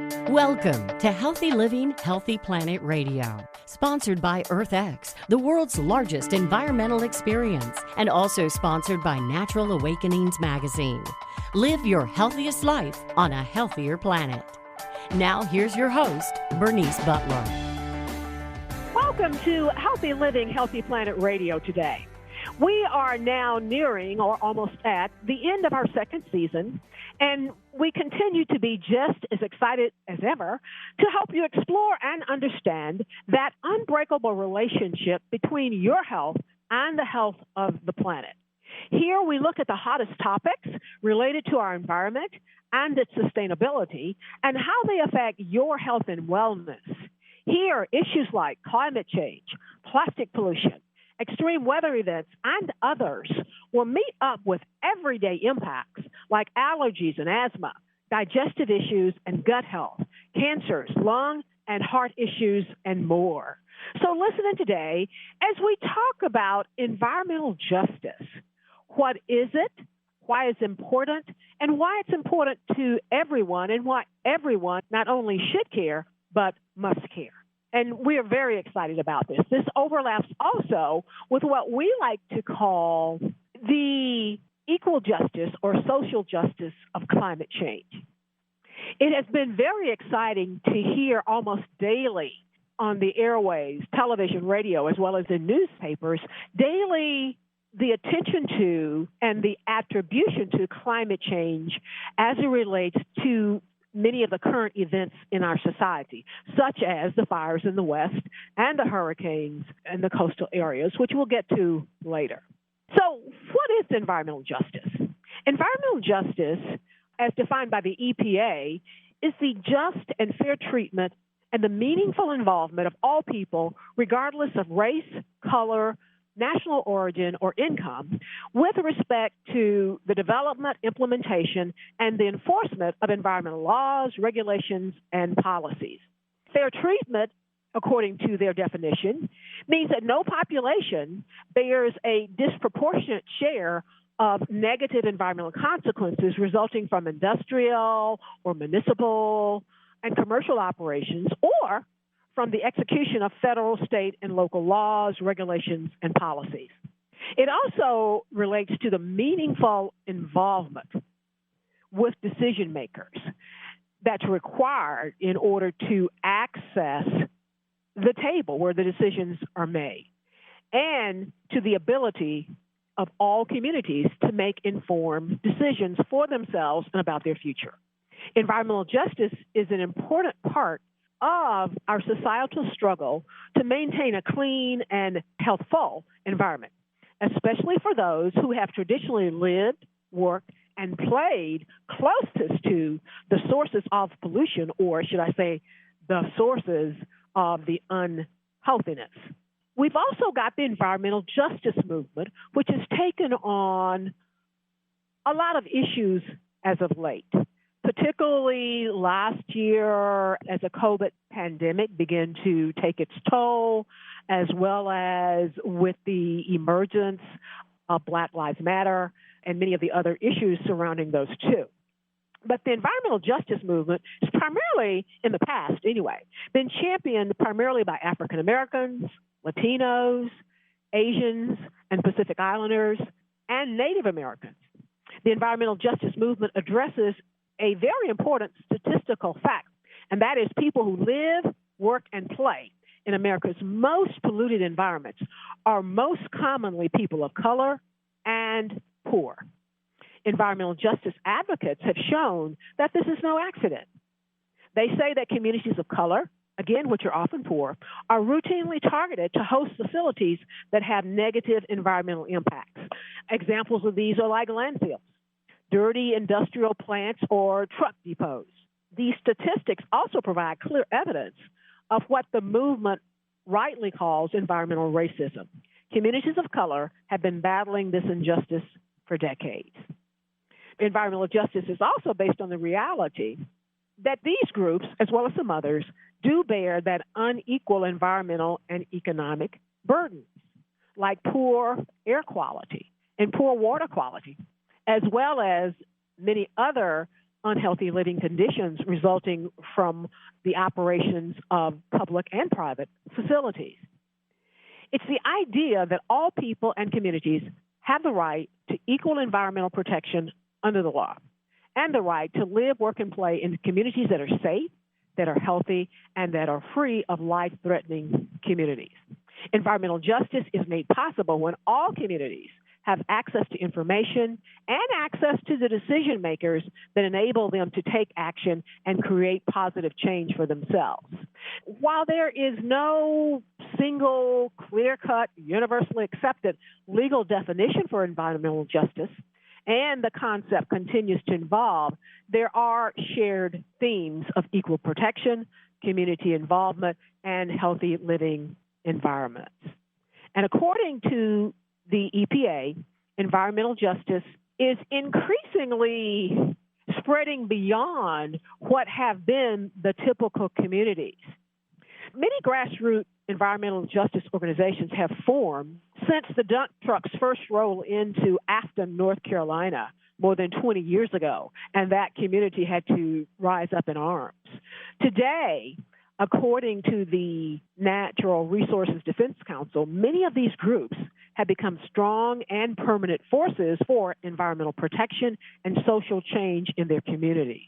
Welcome to Healthy Living, Healthy Planet Radio, sponsored by EarthX, the world's largest environmental experience, and also sponsored by Natural Awakenings magazine. Live your healthiest life on a healthier planet. Now, here's your host, Bernice Butler. Welcome to Healthy Living, Healthy Planet Radio today. We are now nearing, or almost at, the end of our second season, and we continue to be just as excited as ever to help you explore and understand that unbreakable relationship between your health and the health of the planet. Here we look at the hottest topics related to our environment and its sustainability and how they affect your health and wellness. Here, issues like climate change, plastic pollution, extreme weather events, and others will meet up with everyday impacts like allergies and asthma, digestive issues and gut health, cancers, lung and heart issues, and more. So listen in today as we talk about environmental justice. What is it? Why it's important? And why it's important to everyone, and why everyone not only should care, but must care. And we are very excited about this. This overlaps also with what we like to call the equal justice or social justice of climate change. It has been very exciting to hear almost daily on the airwaves, television, radio, as well as in newspapers, daily the attention to and the attribution to climate change as it relates to many of the current events in our society, such as the fires in the West and the hurricanes in the coastal areas, which we'll get to later. So what is environmental justice? Environmental justice, as defined by the EPA, is the just and fair treatment and the meaningful involvement of all people, regardless of race, color, national origin, or income, with respect to the development, implementation, and the enforcement of environmental laws, regulations, and policies. Fair treatment, according to their definition, means that no population bears a disproportionate share of negative environmental consequences resulting from industrial or municipal and commercial operations, or from the execution of federal, state, and local laws, regulations, and policies. It also relates to the meaningful involvement with decision makers that's required in order to access the table where the decisions are made, and to the ability of all communities to make informed decisions for themselves and about their future. Environmental justice is an important part of our societal struggle to maintain a clean and healthful environment, especially for those who have traditionally lived, worked, and played closest to the sources of pollution, or should I say, the sources of the unhealthiness. We've also got the environmental justice movement, which has taken on a lot of issues as of late, particularly last year as a COVID pandemic began to take its toll, as well as with the emergence of Black Lives Matter and many of the other issues surrounding those two. But the environmental justice movement is primarily, in the past anyway, been championed primarily by African Americans, Latinos, Asians, and Pacific Islanders, and Native Americans. The environmental justice movement addresses a very important statistical fact, and that is people who live, work, and play in America's most polluted environments are most commonly people of color and poor. Environmental justice advocates have shown that this is no accident. They say that communities of color, again, which are often poor, are routinely targeted to host facilities that have negative environmental impacts. Examples of these are like landfills, dirty industrial plants, or truck depots. These statistics also provide clear evidence of what the movement rightly calls environmental racism. Communities of color have been battling this injustice for decades. Environmental justice is also based on the reality that these groups, as well as some others, do bear that unequal environmental and economic burdens, like poor air quality and poor water quality, as well as many other unhealthy living conditions resulting from the operations of public and private facilities. It's the idea that all people and communities have the right to equal environmental protection under the law and the right to live, work, and play in communities that are safe, that are healthy, and that are free of life-threatening communities. Environmental justice is made possible when all communities have access to information and access to the decision makers that enable them to take action and create positive change for themselves. While there is no single, clear-cut, universally accepted legal definition for environmental justice, and the concept continues to evolve, there are shared themes of equal protection, community involvement, and healthy living environments. And according to the EPA, environmental justice is increasingly spreading beyond what have been the typical communities. Many grassroots environmental justice organizations have formed since the dump trucks first rolled into Afton, North Carolina, more than 20 years ago, and that community had to rise up in arms. Today, according to the Natural Resources Defense Council, many of these groups have become strong and permanent forces for environmental protection and social change in their communities.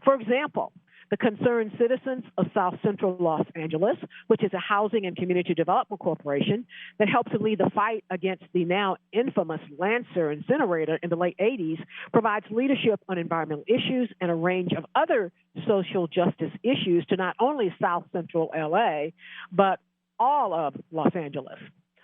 For example, the Concerned Citizens of South Central Los Angeles, which is a housing and community development corporation that helped to lead the fight against the now infamous Lancer incinerator in the late 80s, provides leadership on environmental issues and a range of other social justice issues to not only South Central LA, but all of Los Angeles.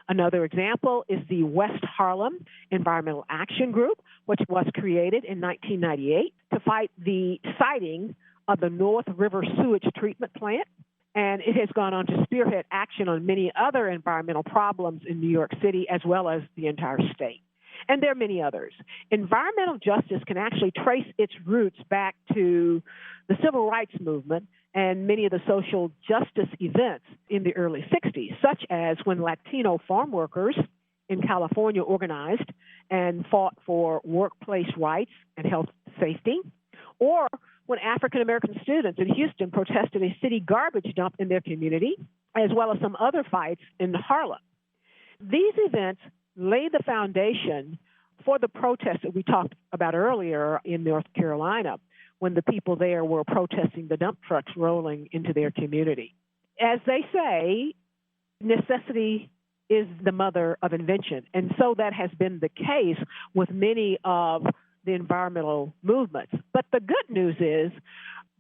Another example is the West Harlem Environmental Action Group, which was created in 1998 to fight the siting of the North River Sewage Treatment Plant, and it has gone on to spearhead action on many other environmental problems in New York City as well as the entire state. And there are many others. Environmental justice can actually trace its roots back to the civil rights movement and many of the social justice events in the early 60s, such as when Latino farm workers in California organized and fought for workplace rights and health safety, or when African-American students in Houston protested a city garbage dump in their community, as well as some other fights in Harlem. These events laid the foundation for the protests that we talked about earlier in North Carolina, when the people there were protesting the dump trucks rolling into their community. As they say, necessity is the mother of invention, and so that has been the case with many of the environmental movements. But the good news is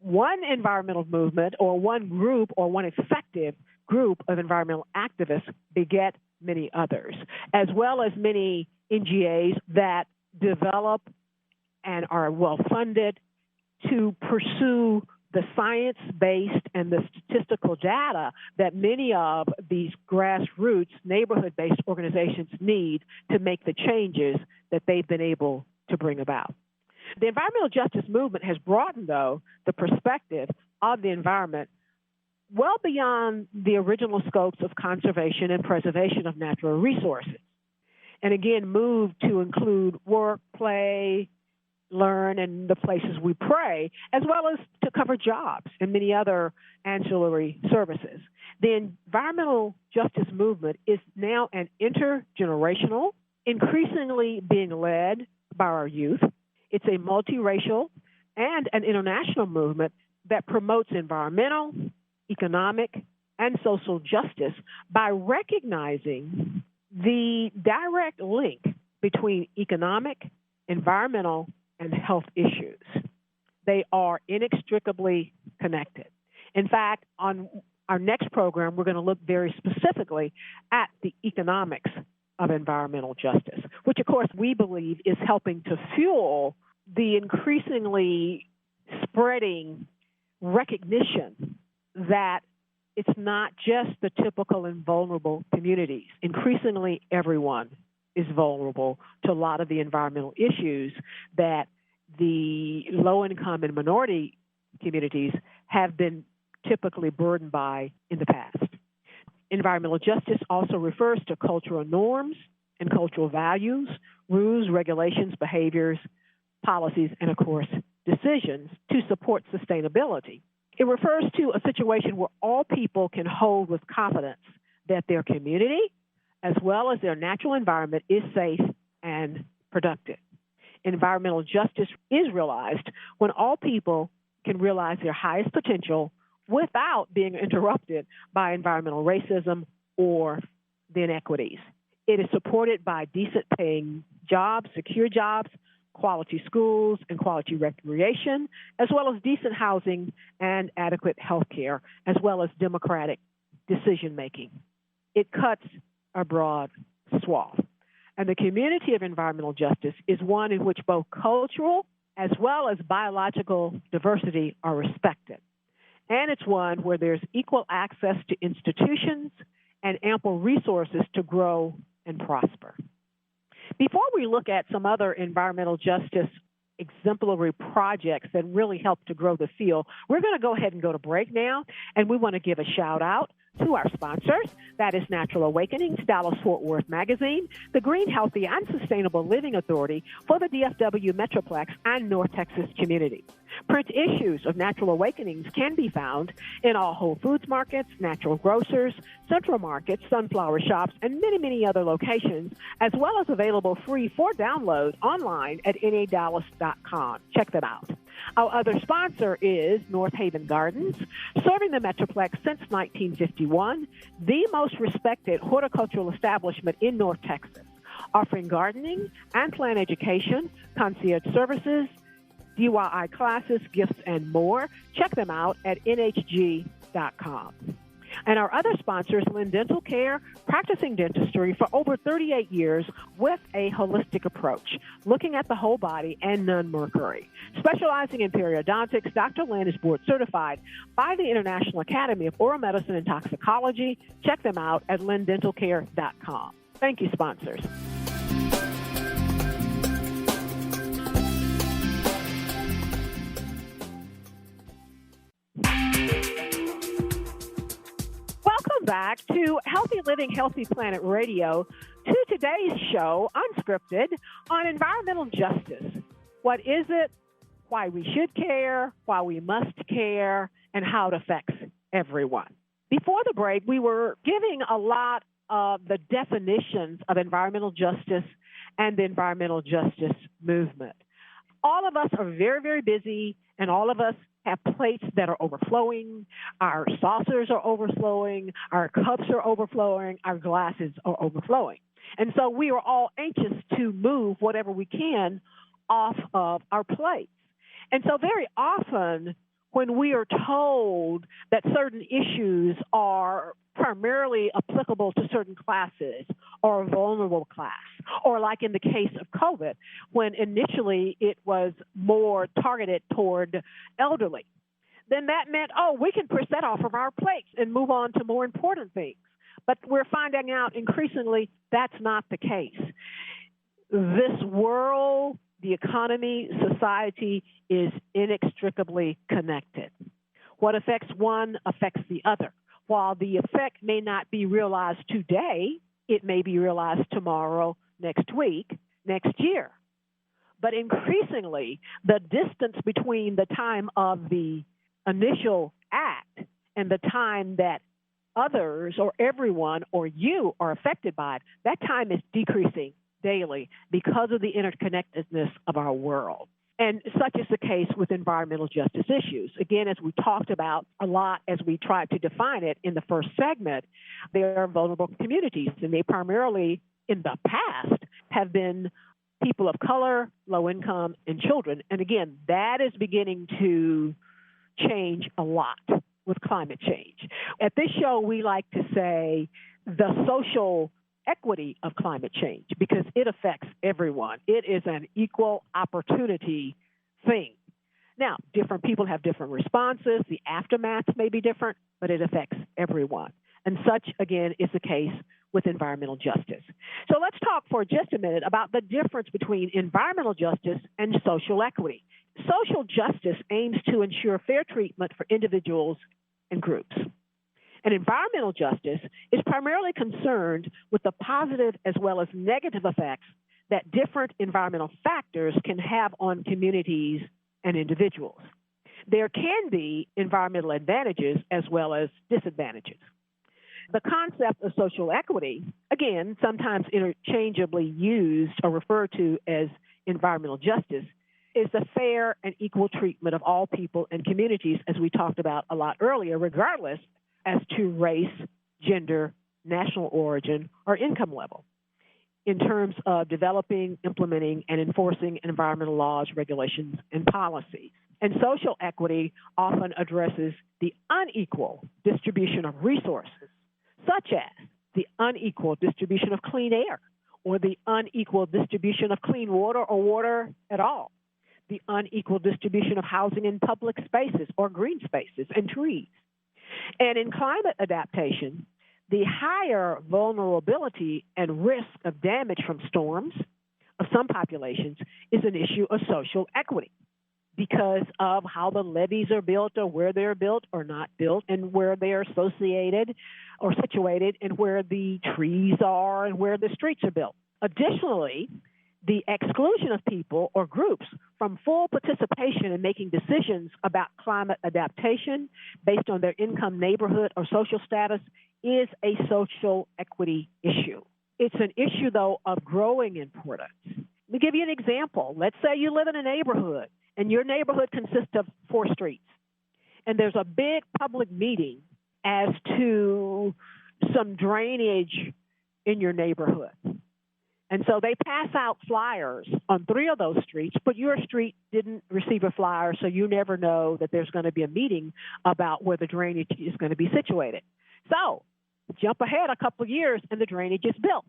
one environmental movement or one group or one effective group of environmental activists beget many others, as well as many NGOs that develop and are well-funded to pursue the science-based and the statistical data that many of these grassroots, neighborhood-based organizations need to make the changes that they've been able to bring about. The environmental justice movement has broadened, though, the perspective of the environment well beyond the original scopes of conservation and preservation of natural resources, and again moved to include work, play, learn, and the places we pray, as well as to cover jobs and many other ancillary services. The environmental justice movement is now an intergenerational, increasingly being led by our youth. It's a multiracial and an international movement that promotes environmental, economic, and social justice by recognizing the direct link between economic, environmental, and health issues. They are inextricably connected. In fact, on our next program, we're going to look very specifically at the economics of environmental justice, which, of course, we believe is helping to fuel the increasingly spreading recognition that it's not just the typical and vulnerable communities. Increasingly, everyone is vulnerable to a lot of the environmental issues that the low-income and minority communities have been typically burdened by in the past. Environmental justice also refers to cultural norms and cultural values, rules, regulations, behaviors, policies, and, of course, decisions to support sustainability. It refers to a situation where all people can hold with confidence that their community, as well as their natural environment, is safe and productive. Environmental justice is realized when all people can realize their highest potential without being interrupted by environmental racism or the inequities. It is supported by decent paying jobs, secure jobs, quality schools, and quality recreation, as well as decent housing and adequate health care, as well as democratic decision making. It cuts a broad swath. And the community of environmental justice is one in which both cultural as well as biological diversity are respected. And it's one where there's equal access to institutions and ample resources to grow and prosper. Before we look at some other environmental justice exemplary projects that really help to grow the field, we're going to go ahead and go to break now, and we want to give a shout out to our sponsors. That is Natural Awakenings, Dallas-Fort Worth Magazine, the Green, Healthy, and Sustainable Living Authority for the DFW Metroplex and North Texas community. Print issues of Natural Awakenings can be found in all Whole Foods markets, natural grocers, central markets, sunflower shops, and many, many other locations, as well as available free for download online at nadallas.com. Check them out. Our other sponsor is North Haven Gardens, serving the Metroplex since 1951, the most respected horticultural establishment in North Texas, offering gardening and plant education, concierge services, DIY classes, gifts, and more. Check them out at nhg.com. And our other sponsor is Lynn Dental Care, practicing dentistry for over 38 years with a holistic approach, looking at the whole body and non-mercury. Specializing in periodontics, Dr. Lynn is board certified by the International Academy of Oral Medicine and Toxicology. Check them out at lynndentalcare.com. Thank you, sponsors. Welcome back to Healthy Living, Healthy Planet Radio, to today's show, Unscripted, on environmental justice. What is it, why we should care, why we must care, and how it affects everyone. Before the break, we were giving a lot of the definitions of environmental justice and the environmental justice movement. All of us are very, very busy, and all of us have plates that are overflowing, our saucers are overflowing, our cups are overflowing, our glasses are overflowing. And so we are all anxious to move whatever we can off of our plates. And so very often when we are told that certain issues are primarily applicable to certain classes or a vulnerable class, or like in the case of COVID, when initially it was more targeted toward elderly, then that meant, we can push that off of our plates and move on to more important things. But we're finding out increasingly that's not the case. This world, the economy, society is inextricably connected. What affects one affects the other. While the effect may not be realized today, it may be realized tomorrow, next week, next year. But increasingly, the distance between the time of the initial act and the time that others or everyone or you are affected by it, that time is decreasing daily because of the interconnectedness of our world. And such is the case with environmental justice issues. Again, as we talked about a lot as we tried to define it in the first segment, they are vulnerable communities, and they primarily, in the past, have been people of color, low income, and children. And again, that is beginning to change a lot with climate change. At this show, we like to say the social equity of climate change because it affects everyone. It is an equal opportunity thing. Now, different people have different responses. The aftermath may be different, but it affects everyone. And such, again, is the case with environmental justice. So let's talk for just a minute about the difference between environmental justice and social equity. Social justice aims to ensure fair treatment for individuals and groups. And environmental justice is primarily concerned with the positive as well as negative effects that different environmental factors can have on communities and individuals. There can be environmental advantages as well as disadvantages. The concept of social equity, again, sometimes interchangeably used or referred to as environmental justice, is the fair and equal treatment of all people and communities, as we talked about a lot earlier, regardless as to race, gender, national origin, or income level, in terms of developing, implementing, and enforcing environmental laws, regulations, and policies. And social equity often addresses the unequal distribution of resources, such as the unequal distribution of clean air, or the unequal distribution of clean water or water at all, the unequal distribution of housing in public spaces or green spaces and trees. And in climate adaptation, the higher vulnerability and risk of damage from storms of some populations is an issue of social equity because of how the levees are built or where they're built or not built and where they are associated or situated and where the trees are and where the streets are built. Additionally, the exclusion of people or groups from full participation in making decisions about climate adaptation based on their income, neighborhood, or social status is a social equity issue. It's an issue, though, of growing importance. Let me give you an example. Let's say you live in a neighborhood, and your neighborhood consists of 4 streets, and there's a big public meeting as to some drainage in your neighborhood. And so they pass out flyers on 3 of those streets, but your street didn't receive a flyer, so you never know that there's going to be a meeting about where the drainage is going to be situated. So jump ahead a couple of years, and the drainage is built.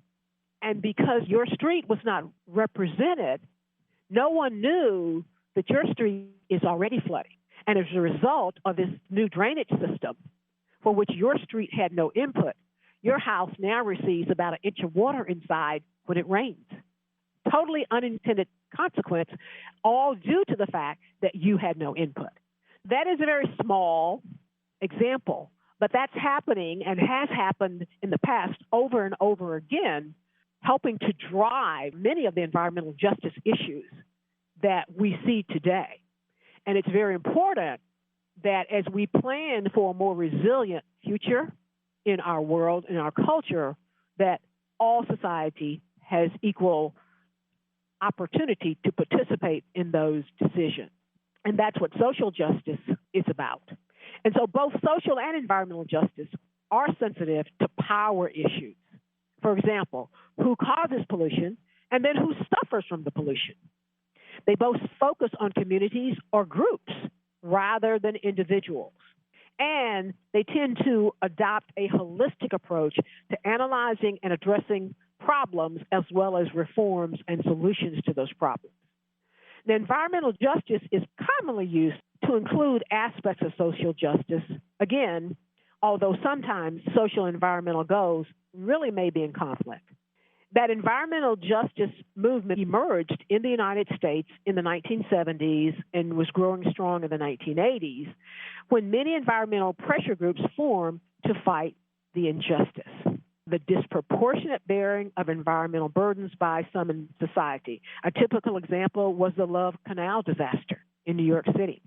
And because your street was not represented, no one knew that your street is already flooding. And as a result of this new drainage system, for which your street had no input, your house now receives about an inch of water inside when it rains. Totally unintended consequence, all due to the fact that you had no input. That is a very small example, but that's happening and has happened in the past over and over again, helping to drive many of the environmental justice issues that we see today. And it's very important that as we plan for a more resilient future in our world, in our culture, that all society has equal opportunity to participate in those decisions. And that's what social justice is about. And so both social and environmental justice are sensitive to power issues. For example, who causes pollution and then who suffers from the pollution. They both focus on communities or groups rather than individuals. And they tend to adopt a holistic approach to analyzing and addressing problems as well as reforms and solutions to those problems. The environmental justice is commonly used to include aspects of social justice, again, although sometimes social and environmental goals really may be in conflict. That environmental justice movement emerged in the United States in the 1970s and was growing strong in the 1980s, when many environmental pressure groups formed to fight the injustice, the disproportionate bearing of environmental burdens by some in society. A typical example was the Love Canal disaster in New York City.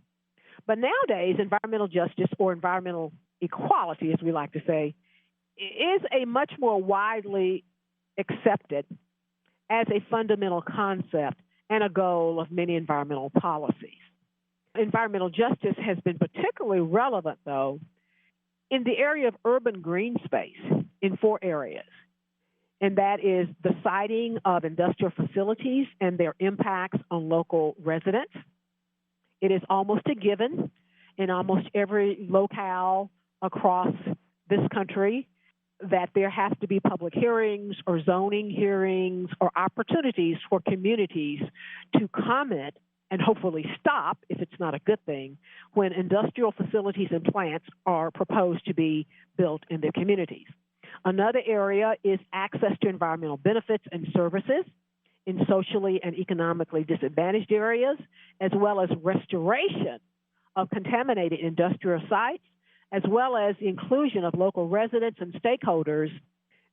But nowadays, environmental justice, or environmental equality, as we like to say, is a much more widely accepted as a fundamental concept and a goal of many environmental policies. Environmental justice has been particularly relevant, though, in the area of urban green space in 4 areas, and that is the siting of industrial facilities and their impacts on local residents. It is almost a given in almost every locale across this country that there has to be public hearings or zoning hearings or opportunities for communities to comment and hopefully stop, if it's not a good thing, when industrial facilities and plants are proposed to be built in their communities. Another area is access to environmental benefits and services in socially and economically disadvantaged areas, as well as restoration of contaminated industrial sites, as well as the inclusion of local residents and stakeholders'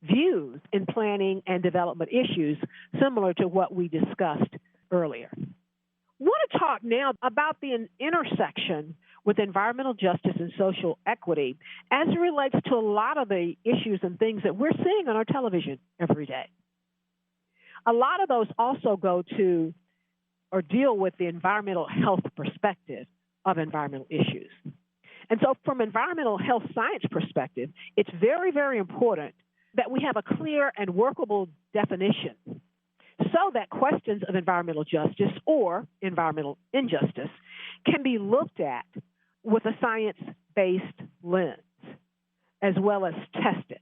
views in planning and development issues, similar to what we discussed earlier. Want to talk now about the intersection with environmental justice and social equity as it relates to a lot of the issues and things that we're seeing on our television every day. A lot of those also go to or deal with the environmental health perspective of environmental issues. And so from environmental health science perspective, it's very, very important that we have a clear and workable definition so that questions of environmental justice or environmental injustice can be looked at with a science-based lens as well as tested.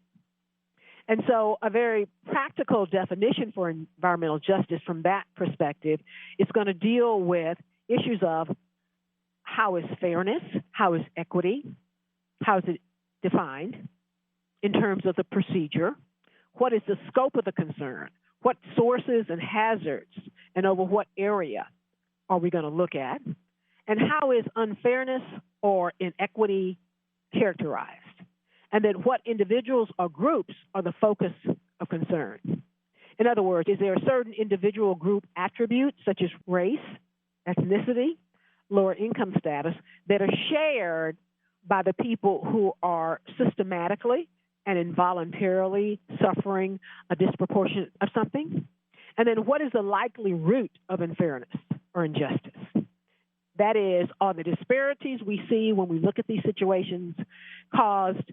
And so a very practical definition for environmental justice from that perspective is going to deal with issues of how is fairness, how is equity, how is it defined in terms of the procedure, what is the scope of the concern, what sources and hazards and over what area are we going to look at, and how is unfairness or inequity characterized, and then what individuals or groups are the focus of concern. In other words, is there a certain individual group attributes such as race, ethnicity, lower income status that are shared by the people who are systematically and involuntarily suffering a disproportionate of something? And then what is the likely root of unfairness or injustice? That is, are the disparities we see when we look at these situations caused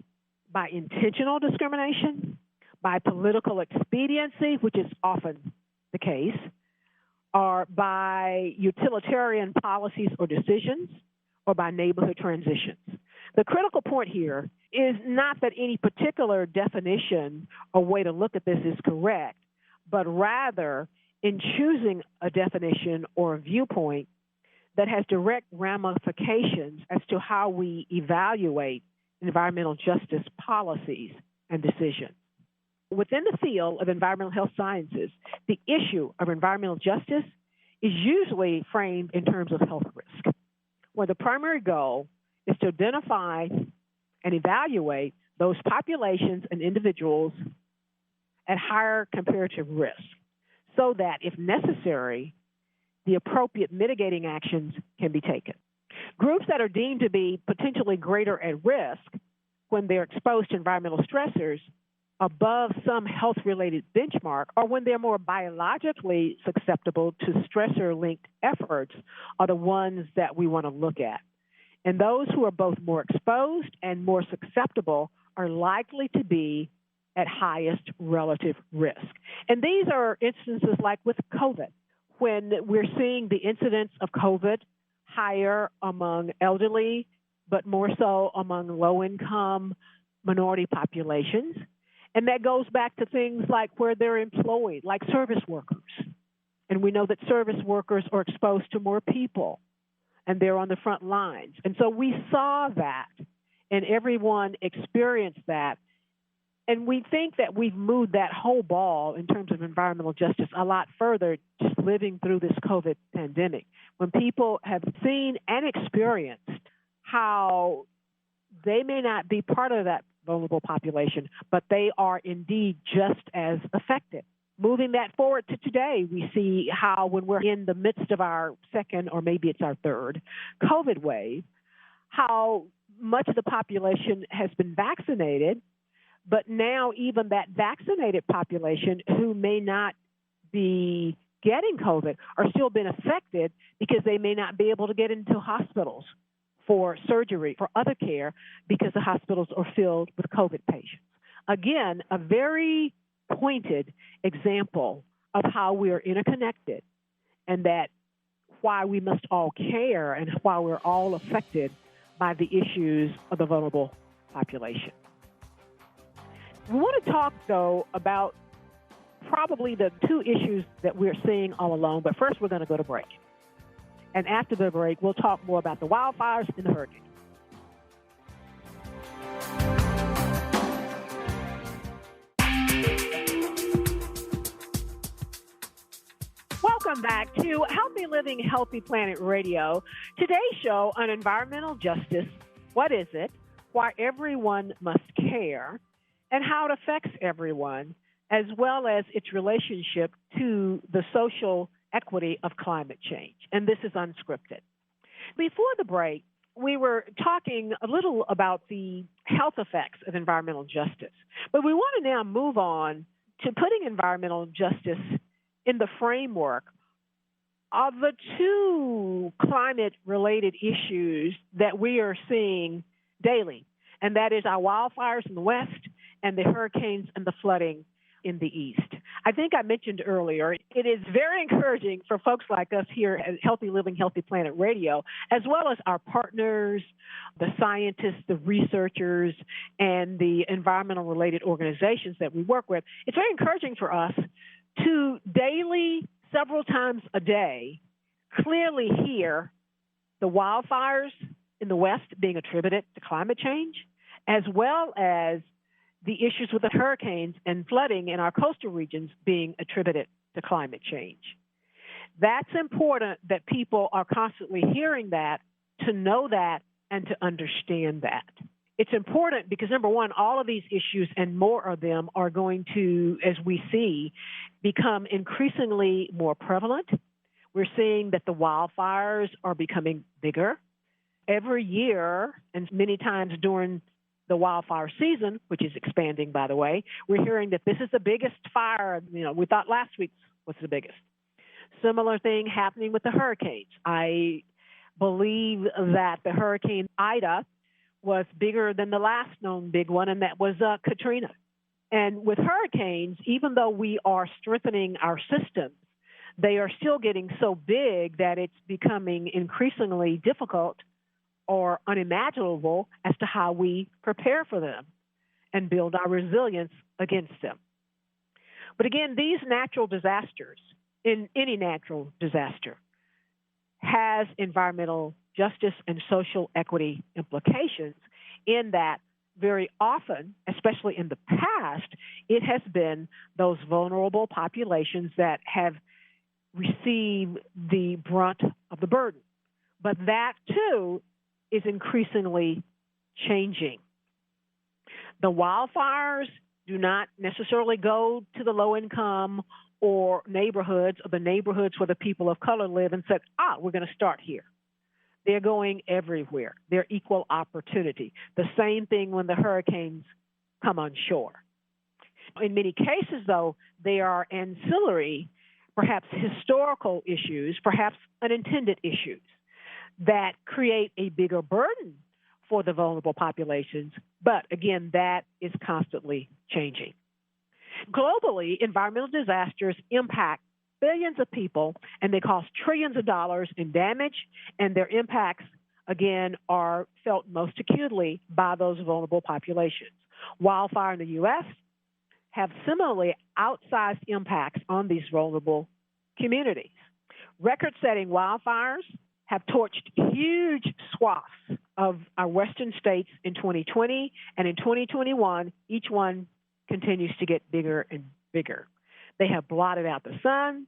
by intentional discrimination, by political expediency, which is often the case, or by utilitarian policies or decisions, or by neighborhood transitions? The critical point here is not that any particular definition or way to look at this is correct, but rather in choosing a definition or a viewpoint that has direct ramifications as to how we evaluate environmental justice policies and decisions. Within the field of environmental health sciences, the issue of environmental justice is usually framed in terms of health risk, where the primary goal is to identify and evaluate those populations and individuals at higher comparative risk so that, if necessary, the appropriate mitigating actions can be taken. Groups that are deemed to be potentially greater at risk when they're exposed to environmental stressors above some health-related benchmark, or when they're more biologically susceptible to stressor-linked efforts, are the ones that we want to look at. And those who are both more exposed and more susceptible are likely to be at highest relative risk. And these are instances like with COVID, when we're seeing the incidence of COVID higher among elderly, but more so among low-income minority populations. And that goes back to things like where they're employed, like service workers. And we know that service workers are exposed to more people, and they're on the front lines. And so we saw that, and everyone experienced that. And we think that we've moved that whole ball in terms of environmental justice a lot further just living through this COVID pandemic, when people have seen and experienced how they may not be part of that vulnerable population, but they are indeed just as affected. Moving that forward to today, we see how when we're in the midst of our second, or maybe it's our third, COVID wave, how much of the population has been vaccinated, but now even that vaccinated population who may not be getting COVID are still being affected because they may not be able to get into hospitals for surgery, for other care, because the hospitals are filled with COVID patients. Again, a very pointed example of how we are interconnected, and that why we must all care and why we're all affected by the issues of the vulnerable population. We want to talk, though, about probably the two issues that we're seeing all along, but first we're going to go to break. And after the break, we'll talk more about the wildfires and the hurricane. Welcome back to Healthy Living, Healthy Planet Radio. Today's show on environmental justice, what is it, why everyone must care, and how it affects everyone, as well as its relationship to the social equity of climate change. And this is unscripted. Before the break, we were talking a little about the health effects of environmental justice. But we want to now move on to putting environmental justice in the framework of the two climate-related issues that we are seeing daily, and that is our wildfires in the West and the hurricanes and the flooding in the East. I think I mentioned earlier, it is very encouraging for folks like us here at Healthy Living, Healthy Planet Radio, as well as our partners, the scientists, the researchers, and the environmental-related organizations that we work with. It's very encouraging for us to daily, several times a day, clearly hear the wildfires in the West being attributed to climate change, as well as the issues with the hurricanes and flooding in our coastal regions being attributed to climate change. That's important that people are constantly hearing that, to know that, and to understand that. It's important because, number one, all of these issues and more of them are going to, as we see, become increasingly more prevalent. We're seeing that the wildfires are becoming bigger every year, and many times during the wildfire season, which is expanding, by the way. We're hearing that this is the biggest fire. We thought last week was the biggest. Similar thing happening with the hurricanes. I believe that the Hurricane Ida was bigger than the last known big one, and that was Katrina. And with hurricanes, even though we are strengthening our systems, they are still getting so big that it's becoming increasingly difficult or unimaginable as to how we prepare for them and build our resilience against them. But again, these natural disasters, in any natural disaster, has environmental justice and social equity implications, in that very often, especially in the past, it has been those vulnerable populations that have received the brunt of the burden. But that, too, is increasingly changing. The wildfires do not necessarily go to the low income or neighborhoods, or the neighborhoods where the people of color live, and said, we're going to start here. They're going everywhere. They're equal opportunity. The same thing when the hurricanes come on shore. In many cases, though, they are ancillary, perhaps historical issues, perhaps unintended issues, that create a bigger burden for the vulnerable populations. But again, that is constantly changing. Globally, environmental disasters impact billions of people, and they cost trillions of dollars in damage, and their impacts, again, are felt most acutely by those vulnerable populations. Wildfire in the U.S. have similarly outsized impacts on these vulnerable communities. Record-setting wildfires have torched huge swaths of our western states in 2020, and in 2021, each one continues to get bigger and bigger. They have blotted out the sun.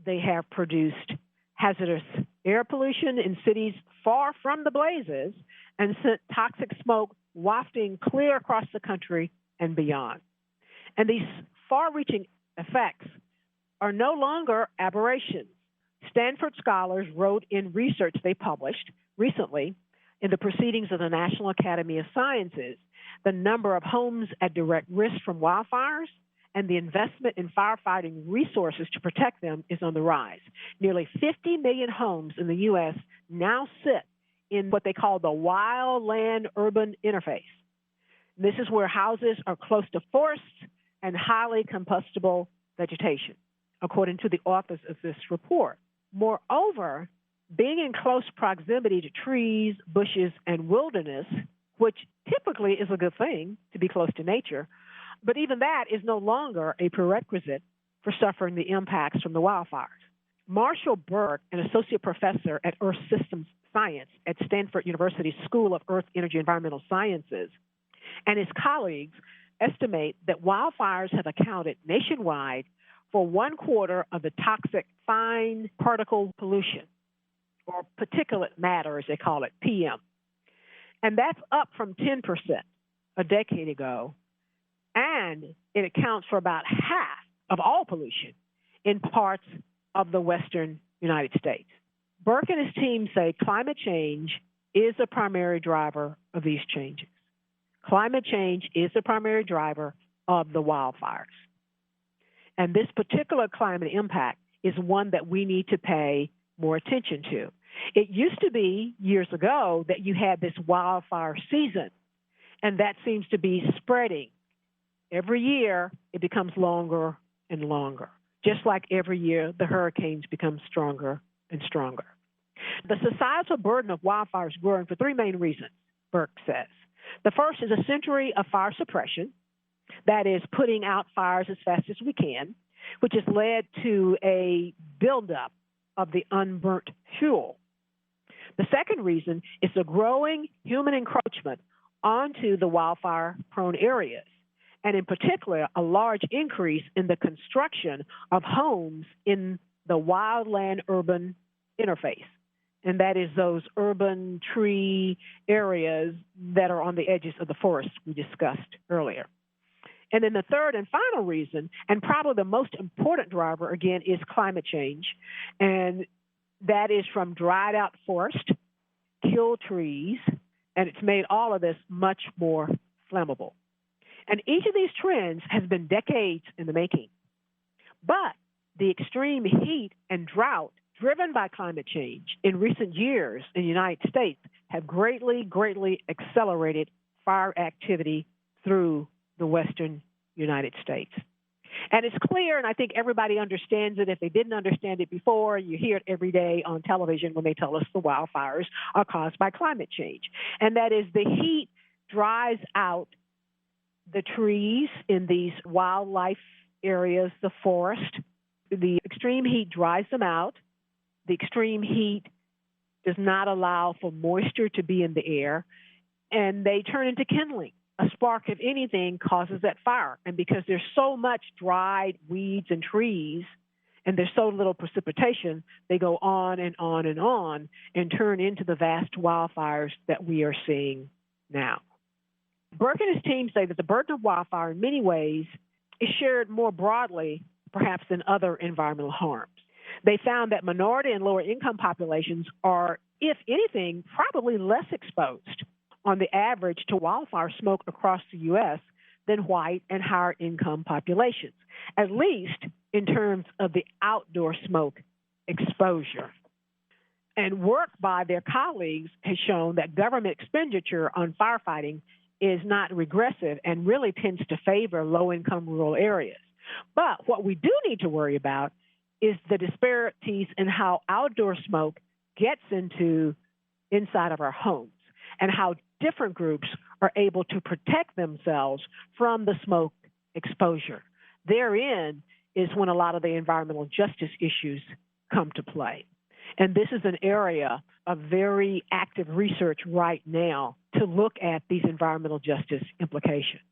They have produced hazardous air pollution in cities far from the blazes and sent toxic smoke wafting clear across the country and beyond. And these far-reaching effects are no longer aberrations. Stanford scholars wrote in research they published recently in the Proceedings of the National Academy of Sciences, the number of homes at direct risk from wildfires and the investment in firefighting resources to protect them is on the rise. Nearly 50 million homes in the U.S. now sit in what they call the wildland-urban interface. This is where houses are close to forests and highly combustible vegetation, according to the authors of this report. Moreover, being in close proximity to trees, bushes, and wilderness, which typically is a good thing to be close to nature, but even that is no longer a prerequisite for suffering the impacts from the wildfires. Marshall Burke, an associate professor at Earth Systems Science at Stanford University's School of Earth, Energy, and Environmental Sciences, and his colleagues estimate that wildfires have accounted nationwide for 1/4 of the toxic fine particle pollution, or particulate matter, as they call it, PM. And that's up from 10% a decade ago. And it accounts for about half of all pollution in parts of the western United States. Burke and his team say climate change is the primary driver of these changes. Climate change is the primary driver of the wildfires. And this particular climate impact is one that we need to pay more attention to. It used to be years ago that you had this wildfire season, and that seems to be spreading. Every year, it becomes longer and longer. Just like every year, the hurricanes become stronger and stronger. The societal burden of wildfires is growing for three main reasons, Burke says. The first is a century of fire suppression, that is putting out fires as fast as we can, which has led to a buildup of the unburnt fuel. The second reason is the growing human encroachment onto the wildfire-prone areas, and in particular, a large increase in the construction of homes in the wildland-urban interface. And that is those urban tree areas that are on the edges of the forest we discussed earlier. And then the third and final reason, and probably the most important driver, again, is climate change. And that is from dried out forest, killed trees, and it's made all of this much more flammable. And each of these trends has been decades in the making. But the extreme heat and drought driven by climate change in recent years in the United States have greatly accelerated fire activity through the western United States. And it's clear, and I think everybody understands it. If they didn't understand it before, you hear it every day on television when they tell us the wildfires are caused by climate change. And that is the heat dries out the trees in these wildlife areas, the forest. The extreme heat dries them out. The extreme heat does not allow for moisture to be in the air, and they turn into kindling. A spark of anything causes that fire. And because there's so much dried weeds and trees, and there's so little precipitation, they go on and on and on and turn into the vast wildfires that we are seeing now. Burke and his team say that the burden of wildfire in many ways is shared more broadly, perhaps, than other environmental harms. They found that minority and lower income populations are, if anything, probably less exposed on the average to wildfire smoke across the U.S. than white and higher income populations, at least in terms of the outdoor smoke exposure. And work by their colleagues has shown that government expenditure on firefighting is not regressive and really tends to favor low-income rural areas. But what we do need to worry about is the disparities in how outdoor smoke gets inside of our homes and how different groups are able to protect themselves from the smoke exposure. Therein is when a lot of the environmental justice issues come to play. And this is an area of very active research right now to look at these environmental justice implications.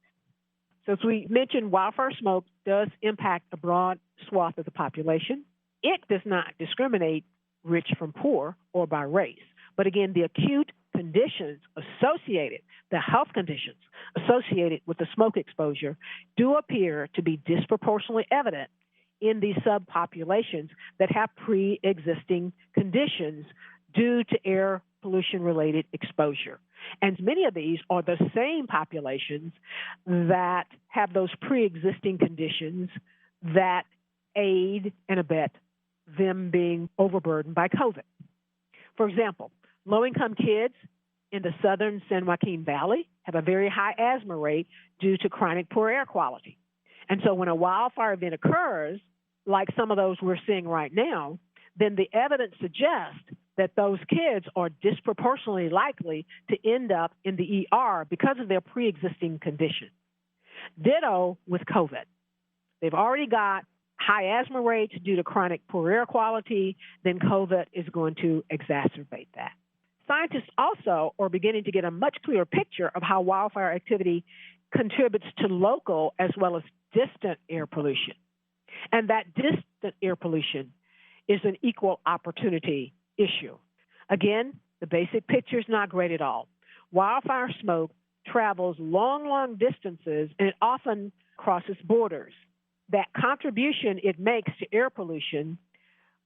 So as we mentioned, wildfire smoke does impact a broad swath of the population. It does not discriminate rich from poor or by race. But again, the acute conditions associated, the health conditions associated with the smoke exposure do appear to be disproportionately evident in these subpopulations that have pre-existing conditions due to air pollution-related exposure. And many of these are the same populations that have those pre-existing conditions that aid and abet them being overburdened by COVID. For example, low-income kids in the southern San Joaquin Valley have a very high asthma rate due to chronic poor air quality. And so when a wildfire event occurs, like some of those we're seeing right now, then the evidence suggests that those kids are disproportionately likely to end up in the ER because of their pre-existing condition. Ditto with COVID. They've already got high asthma rates due to chronic poor air quality, then COVID is going to exacerbate that. Scientists also are beginning to get a much clearer picture of how wildfire activity contributes to local as well as distant air pollution. And that distant air pollution is an equal opportunity issue. Again, the basic picture is not great at all. Wildfire smoke travels long distances, and it often crosses borders. That contribution it makes to air pollution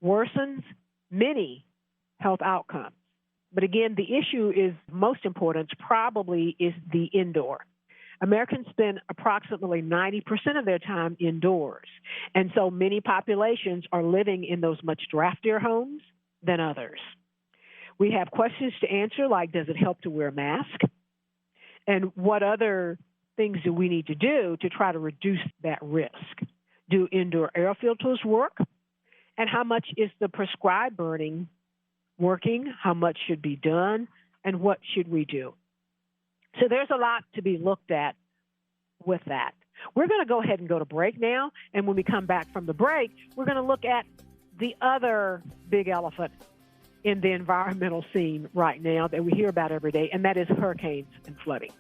worsens many health outcomes. But again, the issue is most important probably is the indoor. Americans spend approximately 90% of their time indoors. And so many populations are living in those much draftier homes than others. We have questions to answer like, does it help to wear a mask? And what other things do we need to do to try to reduce that risk? Do indoor air filters work? And how much is the prescribed burning working? How much should be done? And what should we do? So there's a lot to be looked at with that. We're going to go ahead and go to break now. And when we come back from the break, we're going to look at the other big elephant in the environmental scene right now that we hear about every day, and that is hurricanes and flooding.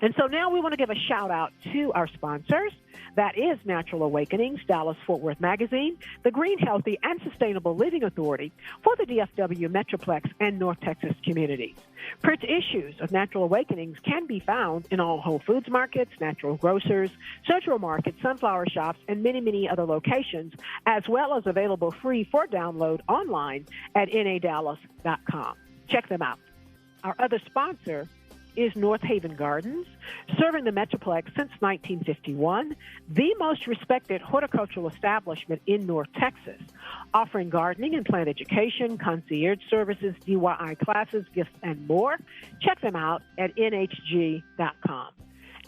And so now we want to give a shout out to our sponsors. That is Natural Awakenings, Dallas-Fort Worth Magazine, the Green, Healthy, and Sustainable Living Authority for the DFW Metroplex and North Texas communities. Print issues of Natural Awakenings can be found in all Whole Foods markets, natural grocers, Central Market, sunflower shops, and many, many other locations, as well as available free for download online at nadallas.com. Check them out. Our other sponsor is North Haven Gardens, serving the Metroplex since 1951, the most respected horticultural establishment in North Texas, offering gardening and plant education, concierge services, DIY classes, gifts, and more. Check them out at nhg.com.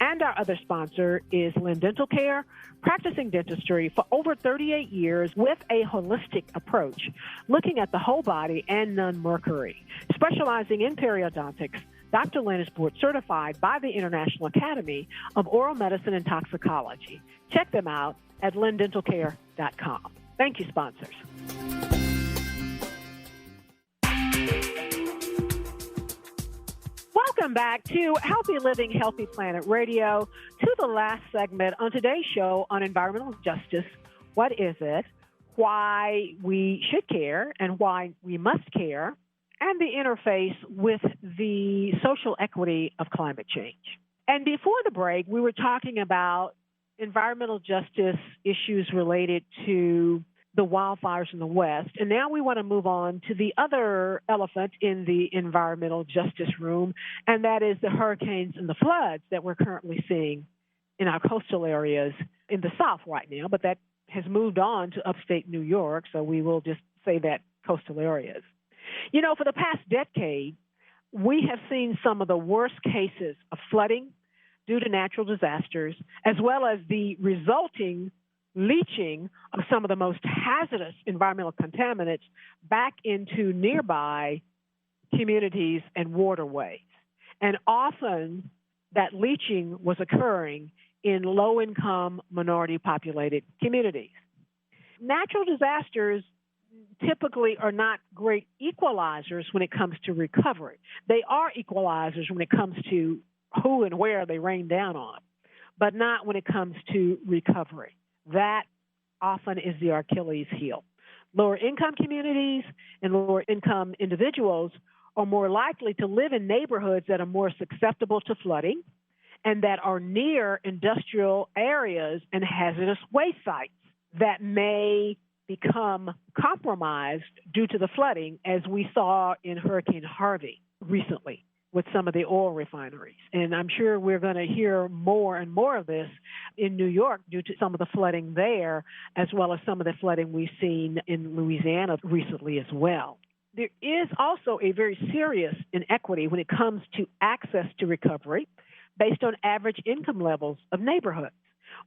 And our other sponsor is Lynn Dental Care, practicing dentistry for over 38 years with a holistic approach, looking at the whole body and non-mercury. Specializing in periodontics, Dr. Lynn is board certified by the International Academy of Oral Medicine and Toxicology. Check them out at lindentalcare.com. Thank you, sponsors. Welcome back to Healthy Living, Healthy Planet Radio, to the last segment on today's show on environmental justice. What is it? Why we should care and why we must care, and the interface with the social equity of climate change. And before the break, we were talking about environmental justice issues related to the wildfires in the West. And now we want to move on to the other elephant in the environmental justice room, and that is the hurricanes and the floods that we're currently seeing in our coastal areas in the South right now. But that has moved on to upstate New York, so we will just say that coastal areas. You know, for the past decade, we have seen some of the worst cases of flooding due to natural disasters, as well as the resulting leaching of some of the most hazardous environmental contaminants back into nearby communities and waterways. And often that leaching was occurring in low-income, minority-populated communities. Natural disasters typically are not great equalizers when it comes to recovery. They are equalizers when it comes to who and where they rain down on, but not when it comes to recovery. That often is the Achilles heel. Lower income communities and lower income individuals are more likely to live in neighborhoods that are more susceptible to flooding and that are near industrial areas and hazardous waste sites that may become compromised due to the flooding, as we saw in Hurricane Harvey recently with some of the oil refineries. And I'm sure we're going to hear more and more of this in New York due to some of the flooding there, as well as some of the flooding we've seen in Louisiana recently as well. There is also a very serious inequity when it comes to access to recovery based on average income levels of neighborhoods.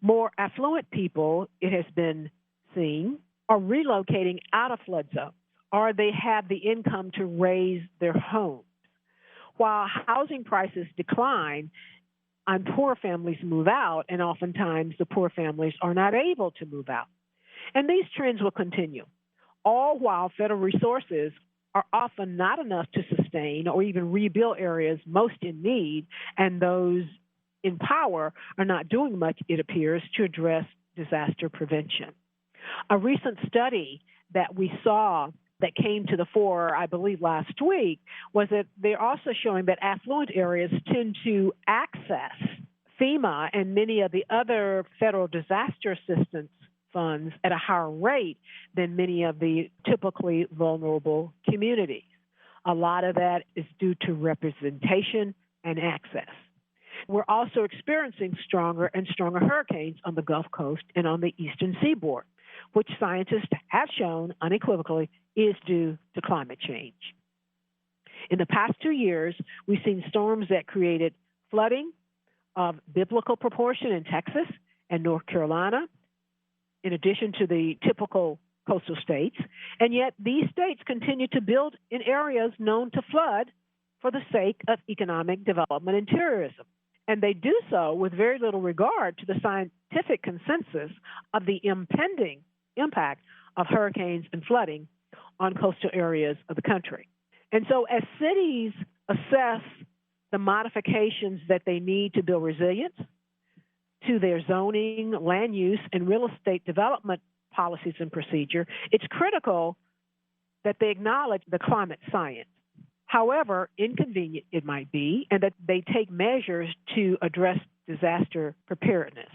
More affluent people, it has been seen, are relocating out of flood zones, or they have the income to raise their homes. While housing prices decline and poor families move out, and oftentimes the poor families are not able to move out. And these trends will continue, all while federal resources are often not enough to sustain or even rebuild areas most in need, and those in power are not doing much, it appears, to address disaster prevention. A recent study that we saw that came to the fore, I believe, last week, was that they're also showing that affluent areas tend to access FEMA and many of the other federal disaster assistance funds at a higher rate than many of the typically vulnerable communities. A lot of that is due to representation and access. We're also experiencing stronger and stronger hurricanes on the Gulf Coast and on the eastern seaboard, which scientists have shown unequivocally is due to climate change. In the past 2 years, we've seen storms that created flooding of biblical proportion in Texas and North Carolina, in addition to the typical coastal states, and yet these states continue to build in areas known to flood for the sake of economic development and tourism. And they do so with very little regard to the scientific consensus of the impending impact of hurricanes and flooding on coastal areas of the country. And so as cities assess the modifications that they need to build resilience to their zoning, land use, and real estate development policies and procedure, it's critical that they acknowledge the climate science. However inconvenient it might be, and that they take measures to address disaster preparedness,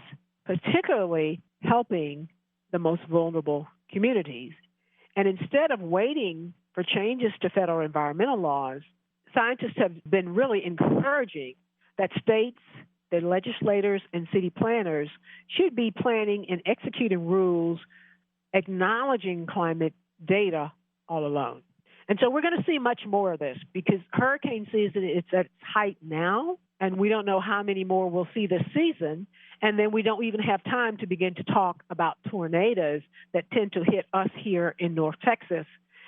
particularly helping the most vulnerable communities. And instead of waiting for changes to federal environmental laws, scientists have been really encouraging that states, their legislators, and city planners should be planning and executing rules acknowledging climate data all alone. And so we're going to see much more of this because hurricane season is at its height now, and we don't know how many more we'll see this season. And then we don't even have time to begin to talk about tornadoes that tend to hit us here in North Texas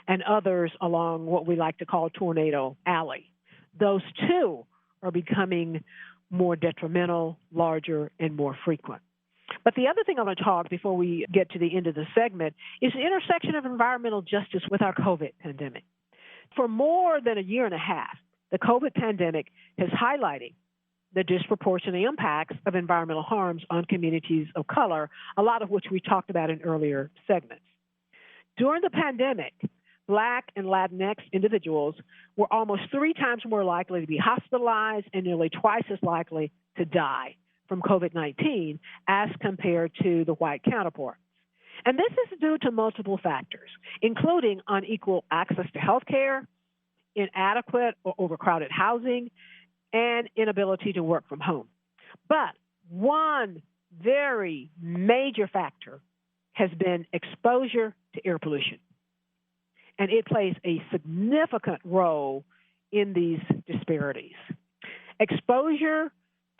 and others along what we like to call Tornado Alley. Those too are becoming more detrimental, larger, and more frequent. But the other thing I want to talk before we get to the end of the segment is the intersection of environmental justice with our COVID pandemic. For more than a year and a half, the COVID pandemic has highlighted the disproportionate impacts of environmental harms on communities of color, a lot of which we talked about in earlier segments. During the pandemic, Black and Latinx individuals were almost 3 times more likely to be hospitalized and nearly twice as likely to die from COVID-19 as compared to the white counterparts. And this is due to multiple factors, including unequal access to health care, inadequate or overcrowded housing, and inability to work from home. But one very major factor has been exposure to air pollution. And it plays a significant role in these disparities. Exposure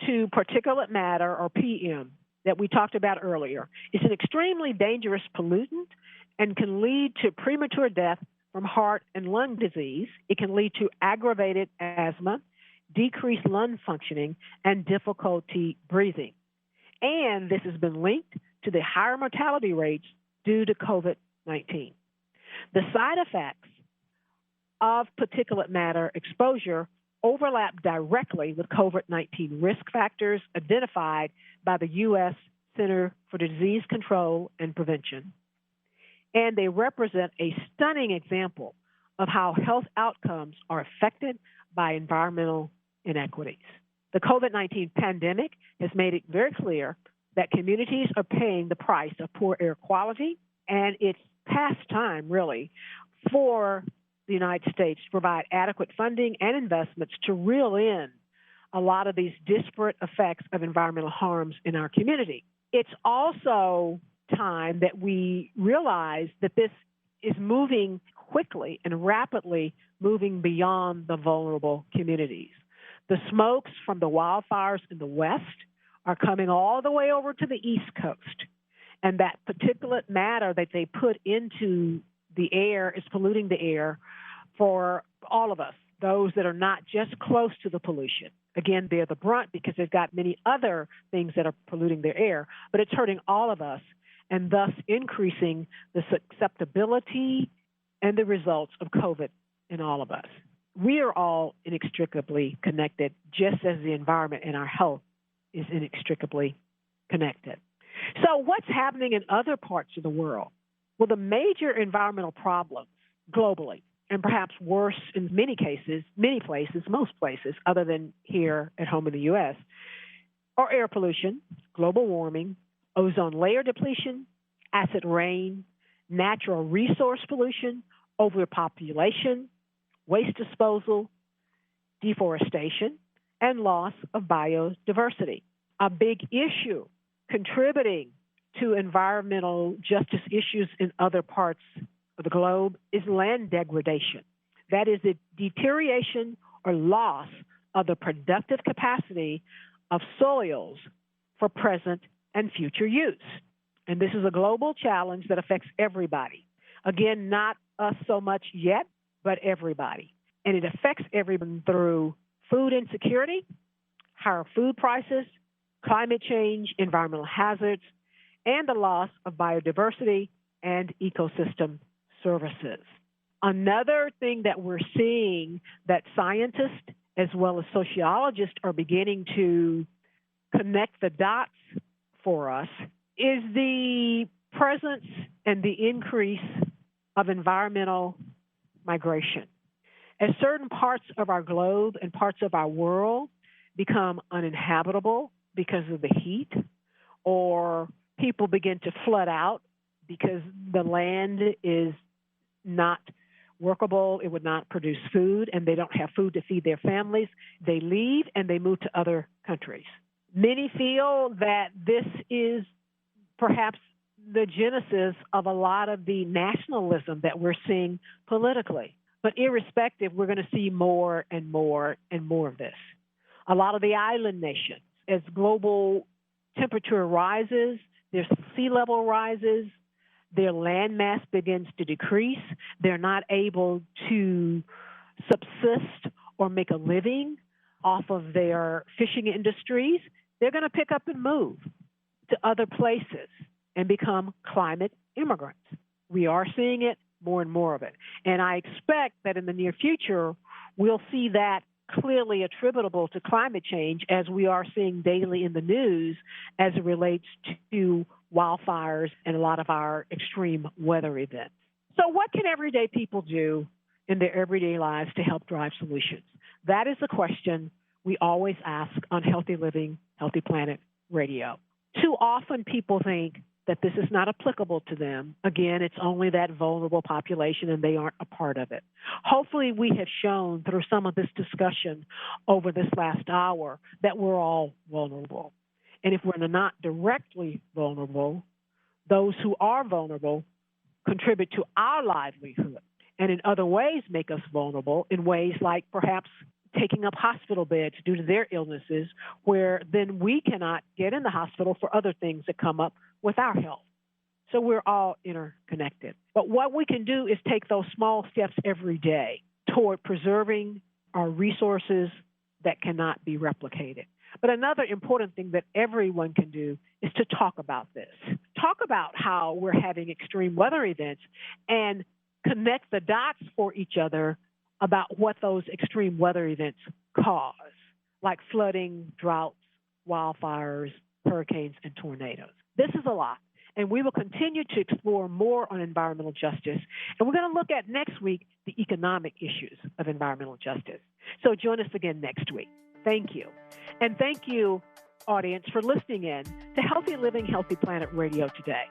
to particulate matter, or PM, that we talked about earlier, is an extremely dangerous pollutant and can lead to premature death from heart and lung disease. It can lead to aggravated asthma, decreased lung functioning, and difficulty breathing. And this has been linked to the higher mortality rates due to COVID-19. The side effects of particulate matter exposure overlap directly with COVID-19 risk factors identified by the U.S. Center for Disease Control and Prevention. And they represent a stunning example of how health outcomes are affected by environmental inequities. The COVID-19 pandemic has made it very clear that communities are paying the price of poor air quality, and it's past time, really, for the United States to provide adequate funding and investments to reel in a lot of these disparate effects of environmental harms in our community. It's also time that we realize that this is moving quickly and rapidly moving beyond the vulnerable communities. The smokes from the wildfires in the West are coming all the way over to the East Coast. And that particulate matter that they put into the air is polluting the air for all of us, those that are not just close to the pollution. Again, they're the brunt because they've got many other things that are polluting their air, but it's hurting all of us and thus increasing the susceptibility and the results of COVID in all of us. We are all inextricably connected, just as the environment and our health is inextricably connected. So what's happening in other parts of the world? Well, the major environmental problems globally, and perhaps worse in many cases, many places, most places, other than here at home in the U.S., are air pollution, global warming, ozone layer depletion, acid rain, natural resource pollution, overpopulation, waste disposal, deforestation, and loss of biodiversity. A big issue contributing to environmental justice issues in other parts of the globe is land degradation. That is the deterioration or loss of the productive capacity of soils for present and future use. And this is a global challenge that affects everybody. Again, not us so much yet, but everybody. And it affects everyone through food insecurity, higher food prices, climate change, environmental hazards, and the loss of biodiversity and ecosystem services. Another thing that we're seeing that scientists as well as sociologists are beginning to connect the dots for us is the presence and the increase of environmental migration. As certain parts of our globe and parts of our world become uninhabitable because of the heat, or people begin to flood out because the land is not workable, it would not produce food, and they don't have food to feed their families, they leave and they move to other countries. Many feel that this is perhaps the genesis of a lot of the nationalism that we're seeing politically. But irrespective, we're going to see more and more and more of this. A lot of the island nations, as global temperature rises, their sea level rises, their land mass begins to decrease. They're not able to subsist or make a living off of their fishing industries. They're going to pick up and move to other places and become climate immigrants. We are seeing it, more and more of it. And I expect that in the near future, we'll see that clearly attributable to climate change, as we are seeing daily in the news as it relates to wildfires and a lot of our extreme weather events. So what can everyday people do in their everyday lives to help drive solutions? That is the question we always ask on Healthy Living, Healthy Planet Radio. Too often people think that this is not applicable to them. Again, it's only that vulnerable population and they aren't a part of it. Hopefully we have shown through some of this discussion over this last hour that we're all vulnerable. And if we're not directly vulnerable, those who are vulnerable contribute to our livelihood and in other ways make us vulnerable in ways like perhaps taking up hospital beds due to their illnesses, where then we cannot get in the hospital for other things that come up with our health. So we're all interconnected. But what we can do is take those small steps every day toward preserving our resources that cannot be replicated. But another important thing that everyone can do is to talk about this. Talk about how we're having extreme weather events and connect the dots for each other about what those extreme weather events cause, like flooding, droughts, wildfires, hurricanes, and tornadoes. This is a lot, and we will continue to explore more on environmental justice, and we're going to look at next week the economic issues of environmental justice. So join us again next week. Thank you. And thank you, audience, for listening in to Healthy Living, Healthy Planet Radio today.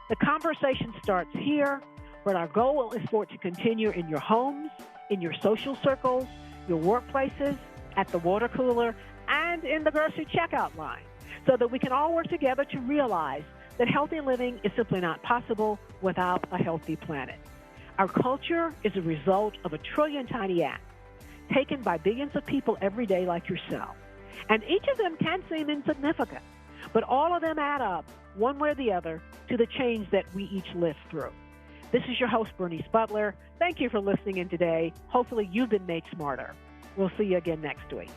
The conversation starts here, but our goal is for it to continue in your homes, in your social circles, your workplaces, at the water cooler, and in the grocery checkout line, so that we can all work together to realize that healthy living is simply not possible without a healthy planet. Our culture is a result of a trillion tiny acts taken by billions of people every day like yourself. And each of them can seem insignificant, but all of them add up, one way or the other, to the change that we each live through. This is your host, Bernice Butler. Thank you for listening in today. Hopefully you've been made smarter. We'll see you again next week.